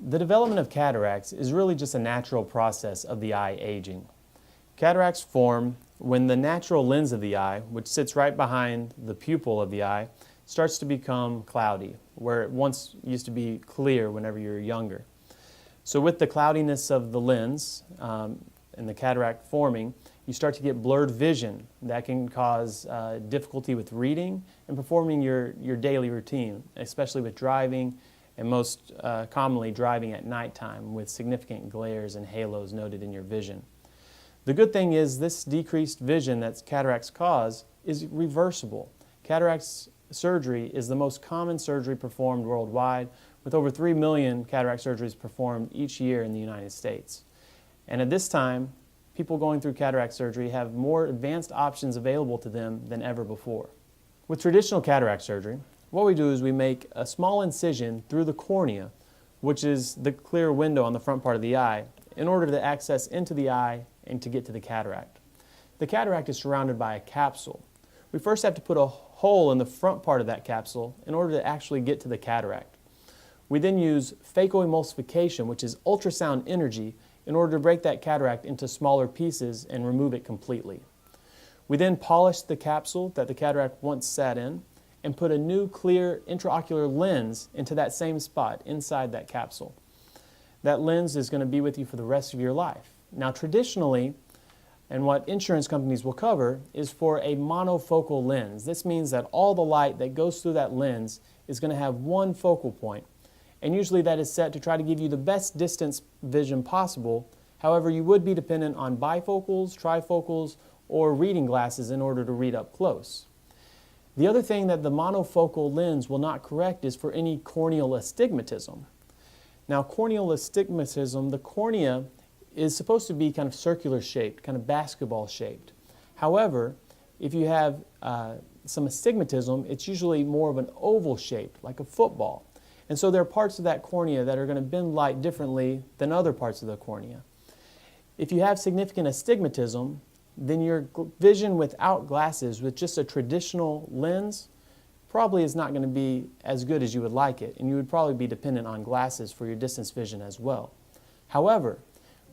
The development of cataracts is really just a natural process of the eye aging. Cataracts form when the natural lens of the eye, which sits right behind the pupil of the eye, starts to become cloudy, where it once used to be clear whenever you were younger. So with the cloudiness of the lens and the cataract forming, you start to get blurred vision. That can cause difficulty with reading and performing your daily routine, especially with driving, and most commonly driving at nighttime with significant glares and halos noted in your vision. The good thing is this decreased vision that cataracts cause is reversible. Cataracts surgery is the most common surgery performed worldwide, with over 3 million cataract surgeries performed each year in the United States. And at this time, people going through cataract surgery have more advanced options available to them than ever before. With traditional cataract surgery, what we do is we make a small incision through the cornea, which is the clear window on the front part of the eye, in order to access into the eye and to get to the cataract. The cataract is surrounded by a capsule. We first have to put a hole in the front part of that capsule in order to actually get to the cataract. We then use phacoemulsification, which is ultrasound energy, in order to break that cataract into smaller pieces and remove it completely. We then polish the capsule that the cataract once sat in and put a new clear intraocular lens into that same spot inside that capsule. That lens is going to be with you for the rest of your life. Now traditionally, and what insurance companies will cover, is for a monofocal lens. This means that all the light that goes through that lens is going to have one focal point. And usually that is set to try to give you the best distance vision possible. However, you would be dependent on bifocals, trifocals, or reading glasses in order to read up close. The other thing that the monofocal lens will not correct is for any corneal astigmatism. Now, corneal astigmatism, the cornea is supposed to be kind of circular shaped, kind of basketball shaped. However, if you have some astigmatism, it's usually more of an oval shaped, like a football. And so there are parts of that cornea that are going to bend light differently than other parts of the cornea. If you have significant astigmatism, then your vision without glasses, with just a traditional lens, probably is not going to be as good as you would like it, and you would probably be dependent on glasses for your distance vision as well. However,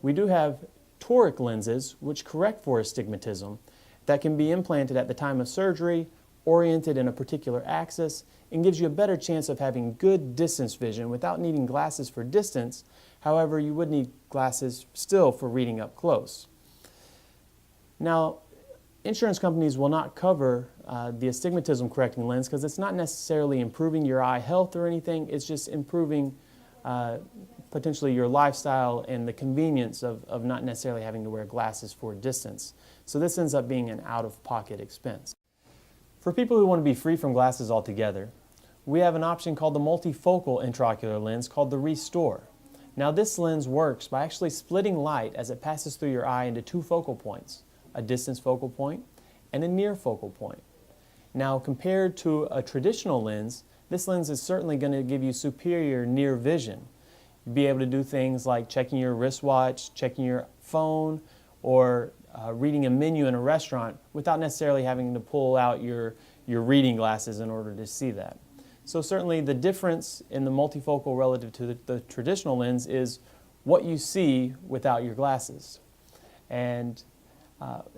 we do have toric lenses which correct for astigmatism that can be implanted at the time of surgery, oriented in a particular axis, and gives you a better chance of having good distance vision without needing glasses for distance. However, you would need glasses still for reading up close. Now, insurance companies will not cover the astigmatism correcting lens because it's not necessarily improving your eye health or anything. It's just improving potentially your lifestyle and the convenience of not necessarily having to wear glasses for distance. So this ends up being an out-of-pocket expense. For people who want to be free from glasses altogether, we have an option called the multifocal intraocular lens called the Restore. Now this lens works by actually splitting light as it passes through your eye into two focal points, a distance focal point and a near focal point. Now compared to a traditional lens, this lens is certainly going to give you superior near vision. You'll be able to do things like checking your wristwatch, checking your phone, or reading a menu in a restaurant without necessarily having to pull out your reading glasses in order to see that. So certainly the difference in the multifocal relative to the traditional lens is what you see without your glasses. And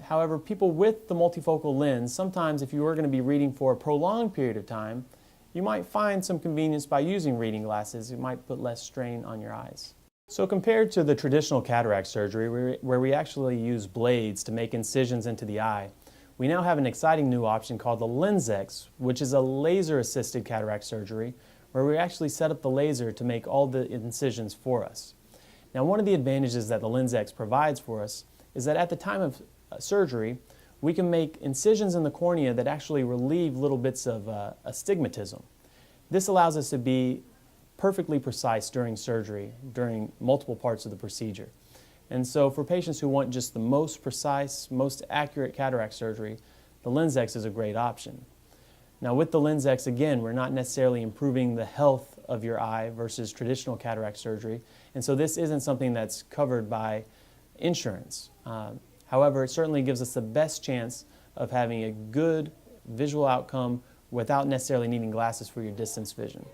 however, people with the multifocal lens, sometimes if you were going to be reading for a prolonged period of time, you might find some convenience by using reading glasses. It might put less strain on your eyes. So compared to the traditional cataract surgery, where we actually use blades to make incisions into the eye, we now have an exciting new option called the LensX, which is a laser-assisted cataract surgery, where we actually set up the laser to make all the incisions for us. Now, one of the advantages that the LensX provides for us is that at the time of surgery, we can make incisions in the cornea that actually relieve little bits of astigmatism. This allows us to be perfectly precise during surgery, during multiple parts of the procedure. And so for patients who want just the most precise, most accurate cataract surgery, the LensX is a great option. Now with the LensX, again, we're not necessarily improving the health of your eye versus traditional cataract surgery, and so this isn't something that's covered by insurance. However, it certainly gives us the best chance of having a good visual outcome without necessarily needing glasses for your distance vision.